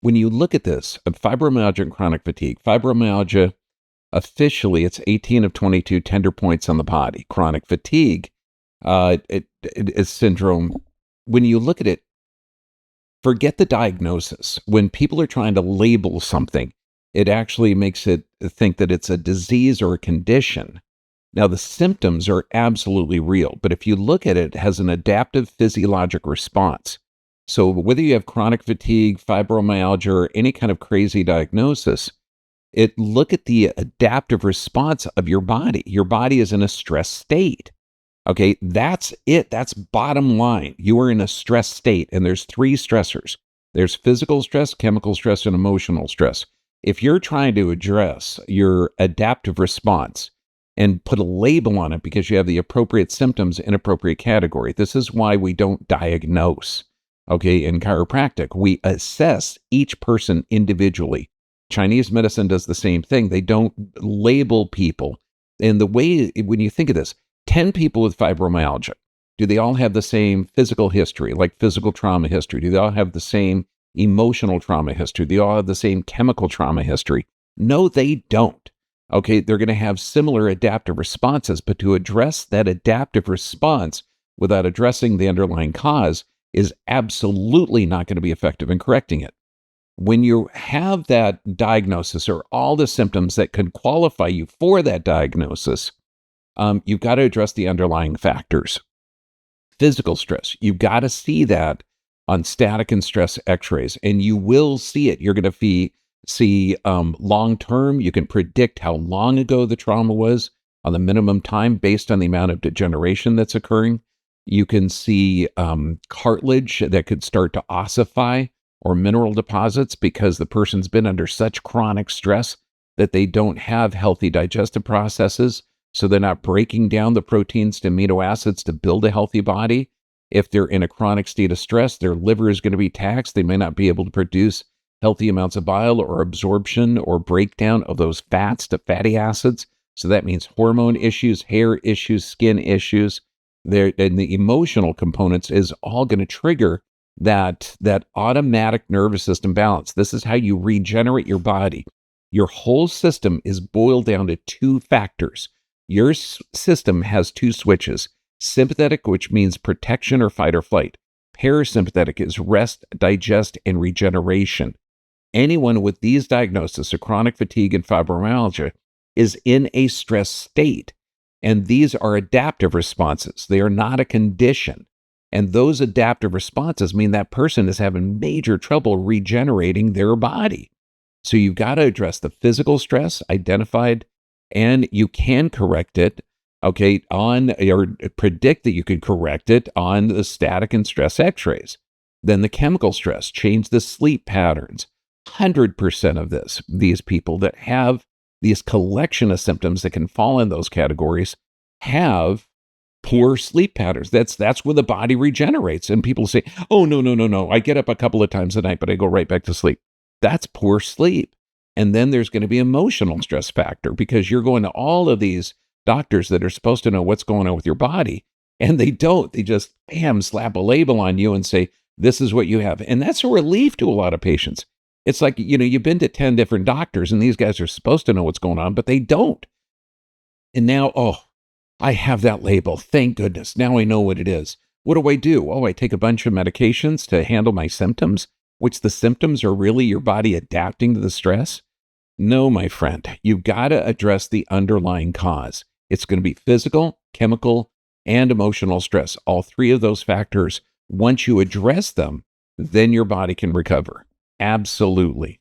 when you look at this, fibromyalgia and chronic fatigue, fibromyalgia, officially, it's 18 of 22 tender points on the body. Chronic fatigue it is syndrome. When you look at it, forget the diagnosis. When people are trying to label something, it actually makes it think that it's a disease or a condition. Now, the symptoms are absolutely real, but if you look at it, it has an adaptive physiologic response. So whether you have chronic fatigue, fibromyalgia, or any kind of crazy diagnosis, look at the adaptive response of your body. Your body is in a stress state. Okay, that's it. That's bottom line. You are in a stress state, and there's three stressors. There's physical stress, chemical stress, and emotional stress. If you're trying to address your adaptive response and put a label on it because you have the appropriate symptoms in appropriate category, this is why we don't diagnose. Okay, in chiropractic, we assess each person individually. Chinese medicine does the same thing. They don't label people. And the way, when you think of this, 10 people with fibromyalgia, do they all have the same physical history, like physical trauma history? Do they all have the same emotional trauma history? Do they all have the same chemical trauma history? No, they don't. Okay, they're going to have similar adaptive responses, but to address that adaptive response without addressing the underlying cause is absolutely not going to be effective in correcting it. When you have that diagnosis or all the symptoms that could qualify you for that diagnosis, you've got to address the underlying factors. Physical stress, you've got to see that on static and stress x-rays, and you will see it. You're going to see long-term. You can predict how long ago the trauma was on the minimum time based on the amount of degeneration that's occurring. You can see cartilage that could start to ossify or mineral deposits because the person's been under such chronic stress that they don't have healthy digestive processes. So they're not breaking down the proteins to amino acids to build a healthy body. If they're in a chronic state of stress, their liver is going to be taxed. They may not be able to produce healthy amounts of bile or absorption or breakdown of those fats to fatty acids. So that means hormone issues, hair issues, skin issues. And the emotional components is all going to trigger that automatic nervous system balance. This is how you regenerate your body. Your whole system is boiled down to two factors. Your system has two switches. Sympathetic, which means protection or fight or flight. Parasympathetic is rest, digest, and regeneration. Anyone with these diagnoses of chronic fatigue and fibromyalgia is in a stress state. And these are adaptive responses. They are not a condition. And those adaptive responses mean that person is having major trouble regenerating their body. So you've got to address the physical stress identified, and you can correct it, okay, or predict that you could correct it on the static and stress x-rays. Then the chemical stress, change the sleep patterns. 100% of these people that have these collection of symptoms that can fall in those categories have poor sleep patterns. That's where the body regenerates. And people say, oh, no. I get up a couple of times a night, but I go right back to sleep. That's poor sleep. And then there's going to be emotional stress factor because you're going to all of these doctors that are supposed to know what's going on with your body. And they don't. They just, slap a label on you and say, this is what you have. And that's a relief to a lot of patients. It's like, you've been to 10 different doctors and these guys are supposed to know what's going on, but they don't. And now, I have that label. Thank goodness. Now I know what it is. What do I do? I take a bunch of medications to handle my symptoms, which the symptoms are really your body adapting to the stress. No, my friend, you've got to address the underlying cause. It's going to be physical, chemical, and emotional stress. All three of those factors, once you address them, then your body can recover. Absolutely.